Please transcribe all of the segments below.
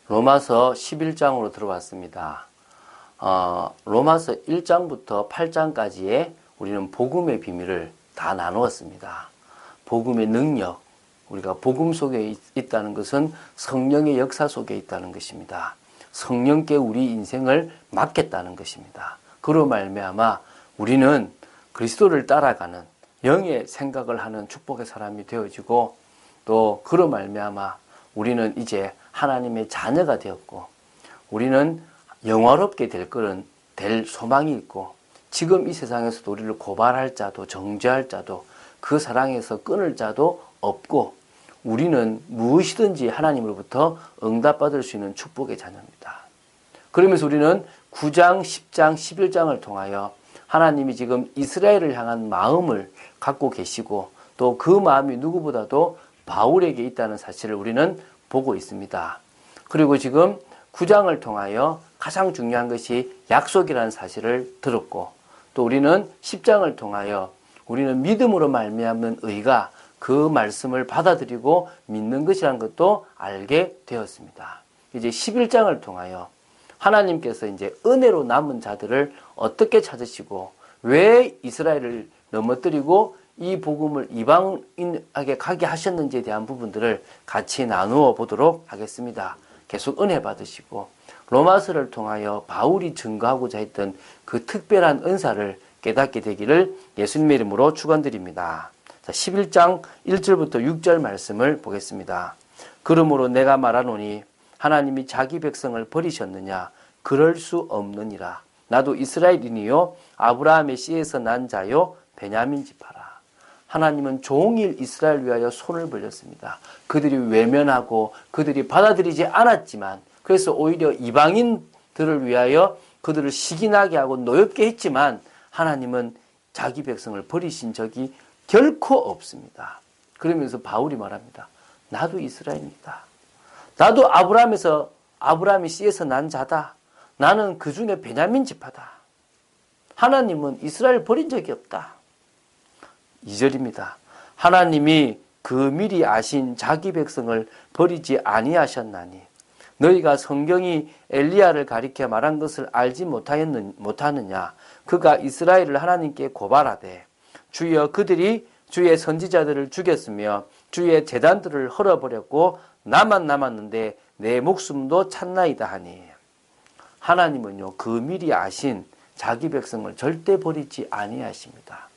로마서 11장으로 들어왔습니다. 로마서 1장부터 8장까지의 우리는 복음의 비밀을 다 나누었습니다. 복음의 능력, 우리가 복음 속에 있다는 것은 성령의 역사 속에 있다는 것입니다. 성령께 우리 인생을 맡겠다는 것입니다. 그로 말미암아 우리는 그리스도를 따라가는 영의 생각을 하는 축복의 사람이 되어지고, 또 그로 말미암아 우리는 이제 하나님의 자녀가 되었고, 우리는 영화롭게 될 소망이 있고, 지금 이 세상에서도 우리를 고발할 자도 정죄할 자도 그 사랑에서 끊을 자도 없고, 우리는 무엇이든지 하나님으로부터 응답받을 수 있는 축복의 자녀입니다. 그러면서 우리는 9장, 10장, 11장을 통하여 하나님이 지금 이스라엘을 향한 마음을 갖고 계시고, 또 그 마음이 누구보다도 바울에게 있다는 사실을 우리는 보고 있습니다. 그리고 지금 9장을 통하여 가장 중요한 것이 약속이라는 사실을 들었고, 또 우리는 10장을 통하여 우리는 믿음으로 말미암는 의가 그 말씀을 받아들이고 믿는 것이라는 것도 알게 되었습니다. 이제 11장을 통하여 하나님께서 이제 은혜로 남은 자들을 어떻게 찾으시고, 왜 이스라엘을 넘어뜨리고 이 복음을 이방인에게 가게 하셨는지에 대한 부분들을 같이 나누어 보도록 하겠습니다. 계속 은혜 받으시고, 로마서를 통하여 바울이 증거하고자 했던 그 특별한 은사를 깨닫게 되기를 예수님의 이름으로 축원드립니다. 자, 11장 1절부터 6절 말씀을 보겠습니다. 그러므로 내가 말하노니 하나님이 자기 백성을 버리셨느냐? 그럴 수 없느니라. 나도 이스라엘인이요 아브라함의 씨에서 난 자요 베냐민 지파라. 하나님은 종일 이스라엘 위하여 손을 벌렸습니다. 그들이 외면하고 그들이 받아들이지 않았지만, 그래서 오히려 이방인들을 위하여 그들을 시기나게 하고 노엽게 했지만, 하나님은 자기 백성을 버리신 적이 결코 없습니다. 그러면서 바울이 말합니다. 나도 이스라엘이다. 나도 아브라함의 씨에서 난 자다. 나는 그 중에 베냐민 지파다. 하나님은 이스라엘 버린 적이 없다. 2절입니다. 하나님이 그 미리 아신 자기 백성을 버리지 아니하셨나니 너희가 성경이 엘리야를 가리켜 말한 것을 알지 못하느냐? 그가 이스라엘을 하나님께 고발하되 주여 그들이 주의 선지자들을 죽였으며 주의 제단들을 헐어버렸고 나만 남았는데 내 목숨도 찼나이다 하니, 하나님은요 그 미리 아신 자기 백성을 절대 버리지 아니하십니다.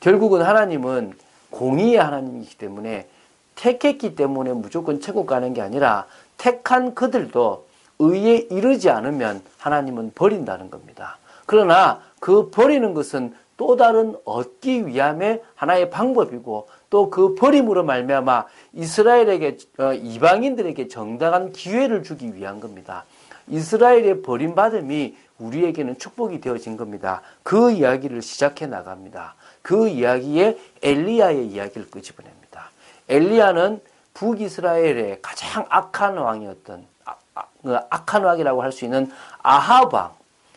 결국은 하나님은 공의의 하나님이기 때문에 택했기 때문에 무조건 천국 가는 게 아니라, 택한 그들도 의에 이르지 않으면 하나님은 버린다는 겁니다. 그러나 그 버리는 것은 또 다른 얻기 위함의 하나의 방법이고, 또 그 버림으로 말미암아 이스라엘에게 이방인들에게 정당한 기회를 주기 위한 겁니다. 이스라엘의 버림받음이 우리에게는 축복이 되어진 겁니다. 그 이야기를 시작해 나갑니다. 그 이야기에 엘리야의 이야기를 끄집어냅니다. 엘리야는 북이스라엘의 가장 악한 왕이었던, 악한 왕이라고 할 수 있는 아합 왕,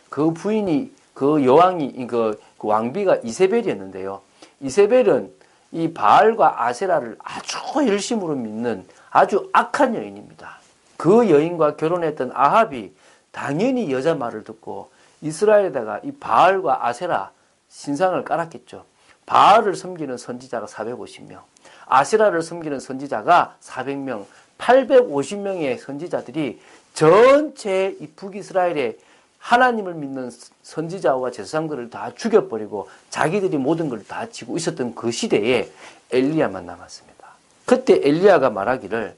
그 부인이, 그 여왕이, 그 왕비가 이세벨이었는데요. 이세벨은 이 바알과 아세라를 아주 열심으로 믿는 아주 악한 여인입니다. 그 여인과 결혼했던 아합이 당연히 여자 말을 듣고 이스라엘에다가 이 바알과 아세라 신상을 깔았겠죠. 바알을 섬기는 선지자가 450명, 아세라를 섬기는 선지자가 400명, 850명의 선지자들이 전체 이 북이스라엘의 하나님을 믿는 선지자와 제사장들을 다 죽여버리고 자기들이 모든 걸 다 지고 있었던 그 시대에 엘리야만 남았습니다. 그때 엘리야가 말하기를,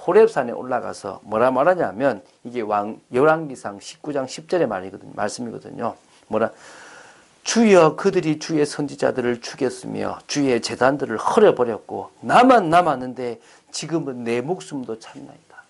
호렙산에 올라가서 뭐라 말하냐면, 이게 열왕기상 19장 10절의 말씀이거든요. 주여 그들이 주의 선지자들을 죽였으며 주의 제단들을 헐어버렸고 나만 남았는데 지금은 내 목숨도 찼나이다.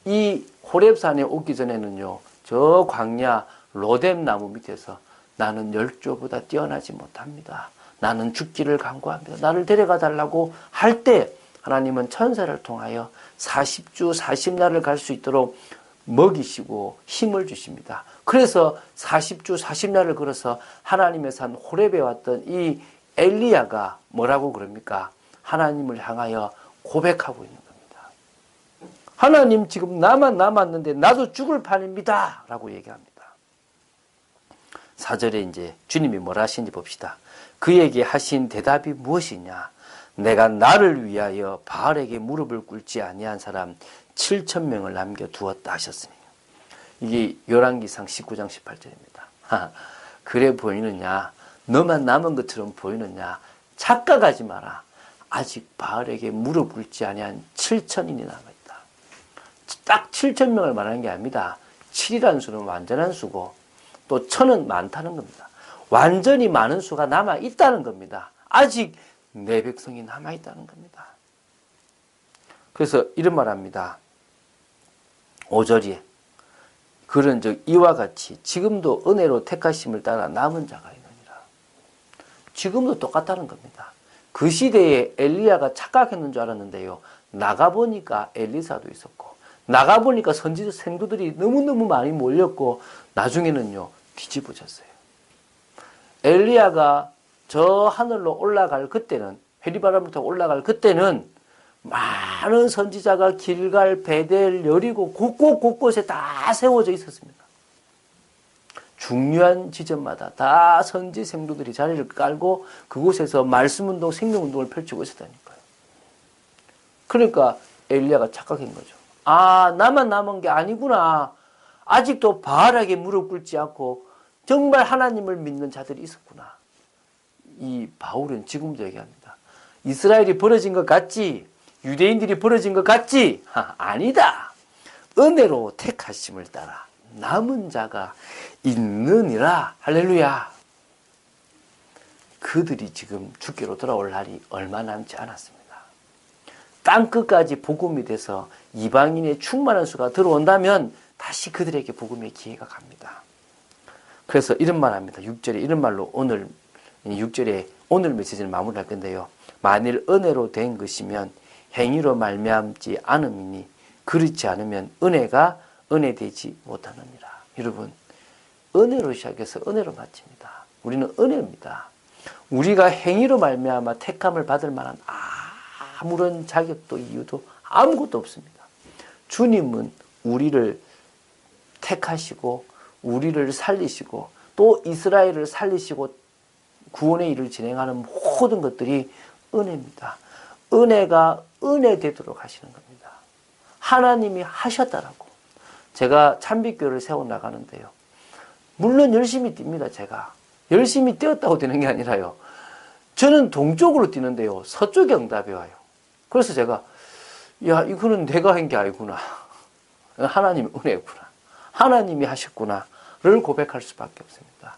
이 호렙산에 오기 전에는요, 저 광야 로뎀 나무 밑에서 나는 열조보다 뛰어나지 못합니다. 나는 죽기를 간구합니다. 나를 데려가 달라고 할 때 하나님은 천사를 통하여 40주 40날을 갈 수 있도록 먹이시고 힘을 주십니다. 그래서 40주 40날을 걸어서 하나님의 산 호렙에 왔던 이 엘리야가 뭐라고 그럽니까? 하나님을 향하여 고백하고 있는 겁니다. 하나님 지금 나만 남았는데 나도 죽을 판입니다. 라고 얘기합니다. 4절에 이제 주님이 뭐라 하시는지 봅시다. 그에게 하신 대답이 무엇이냐? 내가 나를 위하여 바알에게 무릎을 꿇지 아니한 사람 7,000명을 남겨두었다 하셨으니. 이게 열왕기상 19장 18절입니다. 그래 보이느냐? 너만 남은 것처럼 보이느냐? 착각하지 마라. 아직 바알에게 무릎 꿇지 아니한 7,000인이 남아있다. 딱 7,000명을 말하는 게 아닙니다. 7이라는 수는 완전한 수고 또 1,000은 많다는 겁니다. 완전히 많은 수가 남아있다는 겁니다. 아직 내 백성이 남아있다는 겁니다. 그래서 이런 말합니다. 5절에 그런즉 이와 같이 지금도 은혜로 택하심을 따라 남은 자가 있느니라. 지금도 똑같다는 겁니다. 그 시대에 엘리야가 착각했는 줄 알았는데요. 나가보니까 엘리사도 있었고 나가보니까 선지자 생도들이 너무너무 많이 몰렸고 나중에는요 뒤집어졌어요. 엘리야가 저 하늘로 올라갈 그때는 회리바람부터 올라갈 그때는 많은 선지자가 길갈, 베델, 여리고 곳곳에 다 세워져 있었습니다. 중요한 지점마다 다 선지 생도들이 자리를 깔고 그곳에서 말씀운동, 생명운동을 펼치고 있었다니까요. 그러니까 엘리야가 착각한 거죠. 아, 나만 남은 게 아니구나. 아직도 바알에게 무릎 꿇지 않고 정말 하나님을 믿는 자들이 있었구나. 이 바울은 지금도 얘기합니다. 이스라엘이 벌어진 것 같지? 유대인들이 벌어진 것 같지? 아니다. 은혜로 택하심을 따라 남은 자가 있느니라. 할렐루야. 그들이 지금 주께로 돌아올 날이 얼마 남지 않았습니다. 땅끝까지 복음이 돼서 이방인의 충만한 수가 들어온다면 다시 그들에게 복음의 기회가 갑니다. 그래서 이런 말 합니다. 6절에 이런 말로 오늘 6절에 오늘 메시지를 마무리할 건데요. 만일 은혜로 된 것이면 행위로 말미암지 않음이니 그렇지 않으면 은혜가 은혜되지 못하느니라. 여러분, 은혜로 시작해서 은혜로 마칩니다. 우리는 은혜입니다. 우리가 행위로 말미암아 택함을 받을 만한 아무런 자격도 이유도 아무것도 없습니다. 주님은 우리를 택하시고 우리를 살리시고 또 이스라엘을 살리시고 구원의 일을 진행하는 모든 것들이 은혜입니다. 은혜가 은혜 되도록 하시는 겁니다. 하나님이 하셨다라고. 제가 참빛교회를 세워나가는데요. 물론 열심히 뜁니다. 제가. 열심히 뛰었다고 되는 게 아니라요. 저는 동쪽으로 뛰는데요. 서쪽에 응답이 와요. 그래서 제가 야, 이거는 내가 한 게 아니구나. 하나님의 은혜구나. 하나님이 하셨구나를 고백할 수밖에 없습니다.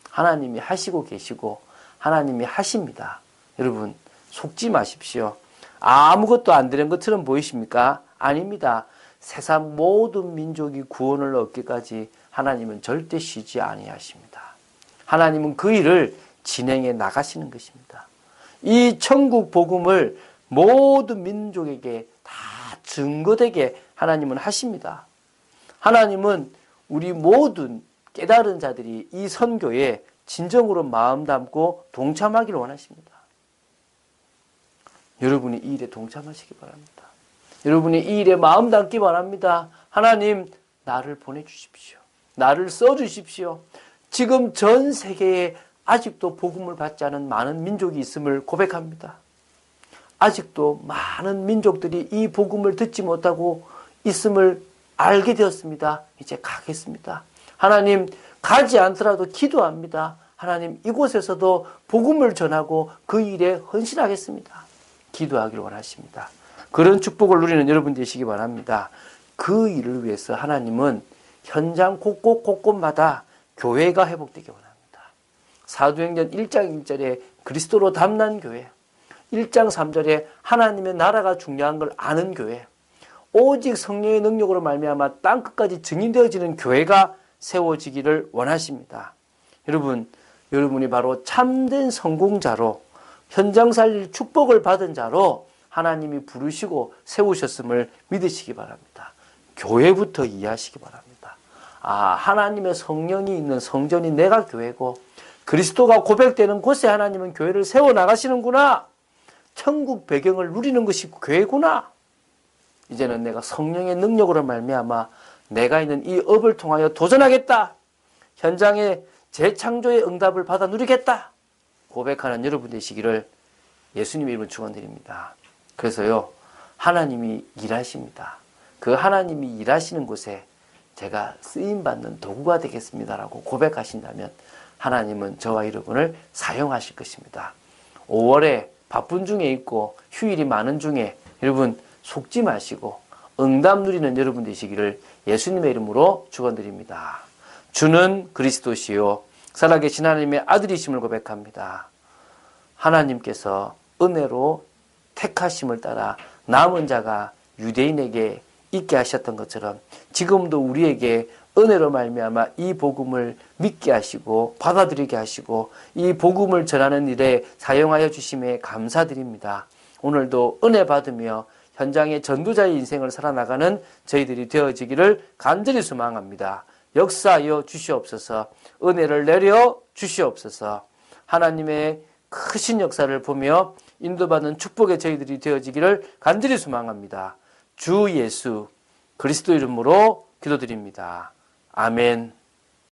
하나님이 하시고 계시고 하나님이 하십니다. 여러분 속지 마십시오. 아무것도 안 되는 것처럼 보이십니까? 아닙니다. 세상 모든 민족이 구원을 얻기까지 하나님은 절대 쉬지 아니하십니다. 하나님은 그 일을 진행해 나가시는 것입니다. 이 천국 복음을 모든 민족에게 다 증거되게 하나님은 하십니다. 하나님은 우리 모든 깨달은 자들이 이 선교에 진정으로 마음 담고 동참하기를 원하십니다. 여러분이 이 일에 동참하시기 바랍니다. 여러분이 이 일에 마음 담기 바랍니다. 하나님, 나를 보내주십시오. 나를 써주십시오. 지금 전 세계에 아직도 복음을 받지 않은 많은 민족이 있음을 고백합니다. 아직도 많은 민족들이 이 복음을 듣지 못하고 있음을 알게 되었습니다. 이제 가겠습니다. 하나님, 가지 않더라도 기도합니다. 하나님, 이곳에서도 복음을 전하고 그 일에 헌신하겠습니다. 기도하기를 원하십니다. 그런 축복을 누리는 여러분 되시기 바랍니다. 그 일을 위해서 하나님은 현장 곳곳마다 교회가 회복되기 원합니다. 사도행전 1장 1절에 그리스도로 담난 교회, 1장 3절에 하나님의 나라가 중요한 걸 아는 교회, 오직 성령의 능력으로 말미암아 땅끝까지 증인되어지는 교회가 세워지기를 원하십니다. 여러분이 바로 참된 성공자로 현장 살릴 축복을 받은 자로 하나님이 부르시고 세우셨음을 믿으시기 바랍니다. 교회부터 이해하시기 바랍니다. 하나님의 성령이 있는 성전이 내가 교회고 그리스도가 고백되는 곳에 하나님은 교회를 세워나가시는구나. 천국 배경을 누리는 것이 교회구나. 이제는 내가 성령의 능력으로 말미암아 내가 있는 이 업을 통하여 도전하겠다. 현장에 재창조의 응답을 받아 누리겠다. 고백하는 여러분 되시기를 예수님의 이름으로 축원드립니다. 그래서요, 하나님이 일하십니다. 그 하나님이 일하시는 곳에 제가 쓰임받는 도구가 되겠습니다라고 고백하신다면 하나님은 저와 여러분을 사용하실 것입니다. 5월에 바쁜 중에 있고 휴일이 많은 중에 여러분 속지 마시고 응답 누리는 여러분 되시기를 예수님의 이름으로 축원드립니다. 주는 그리스도시요 살아계신 하나님의 아들이심을 고백합니다. 하나님께서 은혜로 택하심을 따라 남은 자가 유대인에게 있게 하셨던 것처럼 지금도 우리에게 은혜로 말미암아 이 복음을 믿게 하시고 받아들이게 하시고 이 복음을 전하는 일에 사용하여 주심에 감사드립니다. 오늘도 은혜 받으며 현장의 전도자의 인생을 살아나가는 저희들이 되어지기를 간절히 소망합니다. 역사하여 주시옵소서. 은혜를 내려 주시옵소서. 하나님의 크신 역사를 보며 인도받는 축복의 저희들이 되어지기를 간절히 소망합니다. 주 예수 그리스도 이름으로 기도드립니다. 아멘.